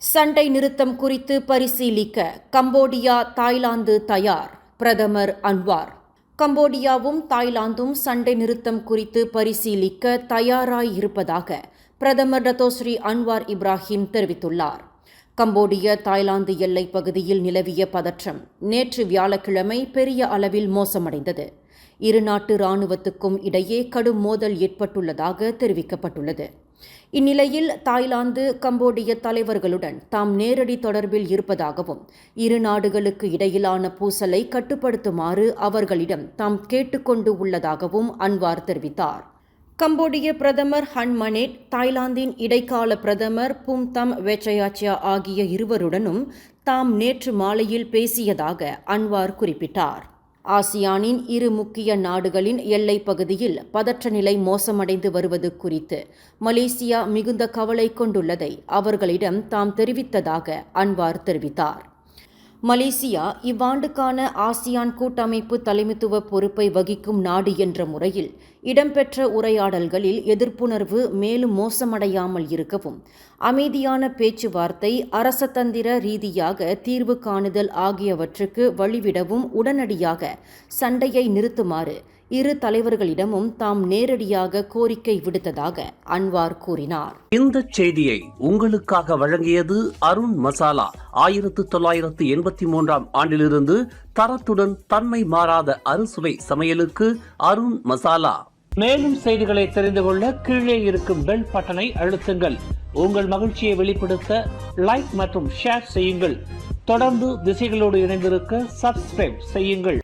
சண்டை நிறுத்தம் குறித்து பரிசீலிக்க கம்போடியா தாய்லாந்து தயார். பிரதமர் அன்வார். கம்போடியாவும் தாய்லாந்தும் சண்டை நிறுத்தம் குறித்து பரிசீலிக்க தயாராயிருப்பதாக பிரதமர் டத்தோஸ்ரீ அன்வார் இப்ராஹிம் தெரிவித்துள்ளார். கம்போடிய தாய்லாந்து எல்லைப் பகுதியில் நிலவிய பதற்றம் நேற்று வியாழக்கிழமை பெரிய அளவில் மோசமடைந்தது. இரு நாட்டு இராணுவத்துக்கும் இடையே கடும் மோதல் ஏற்பட்டுள்ளதாக தெரிவிக்கப்பட்டுள்ளது. இந்நிலையில் தாய்லாந்து கம்போடிய தலைவர்களுடன் தாம் நேரடி தொடர்பில் இருப்பதாகவும் இரு நாடுகளுக்கு இடையிலான பூசலை கட்டுப்படுத்துமாறு அவர்களிடம் தாம் கேட்டுக்கொண்டு உள்ளதாகவும் அன்வார் தெரிவித்தார். கம்போடிய பிரதமர் ஹன் மனேட், தாய்லாந்தின் இடைக்கால பிரதமர் பும்தம் வேச்சயாச்சியா ஆகிய இருவருடனும் தாம் நேற்று மாலையில் பேசியதாக அன்வார் குறிப்பிட்டார். ஆசியானின் இரு முக்கிய நாடுகளின் எல்லைப் பகுதியில் பதற்ற நிலை மோசமடைந்து வருவது குறித்து மலேசியா மிகுந்த கவலை கொண்டுள்ளதை அவர்களிடம் தாம் தெரிவித்ததாக அன்வார் தெரிவித்தார். மலேசியா இவ்வாண்டுக்கான ஆசியான் கூட்டமைப்பு தலைமைத்துவ பொறுப்பை வகிக்கும் நாடு என்ற முறையில் இடம்பெற்ற உரையாடல்களில் எதிர்ப்புணர்வு மேலும் மோசமடையாமல் இருக்கவும், அமைதியான பேச்சுவார்த்தை, அரசதந்திர ரீதியாக தீர்வு காணுதல் ஆகியவற்றுக்கு வழிவிடவும் உடனடியாக சண்டையை நிறுத்துமாறு இரு தலைவர்களிடமும் தாம் நேரடியாக கோரிக்கை விடுத்ததாக அன்வார் கூறினார். இந்த செய்தியை உங்களுக்காக வழங்கியது அருண் மசாலா. 1983 ஆண்டிலிருந்து தரத்துடன் தன்மை மாறாத அறுசுவை சமையலுக்கு அருண் மசாலா. மேலும் செய்திகளை தெரிந்து கொள்ள கீழே இருக்கும் பெல் பட்டனை அழுத்துங்கள். உங்கள் மகிழ்ச்சியை வெளிப்படுத்த லைக் மற்றும் ஷேர் செய்யுங்கள். தொடர்ந்து திசைகளோடு இணைந்திருக்க சப்ஸ்கிரைப் செய்யுங்கள்.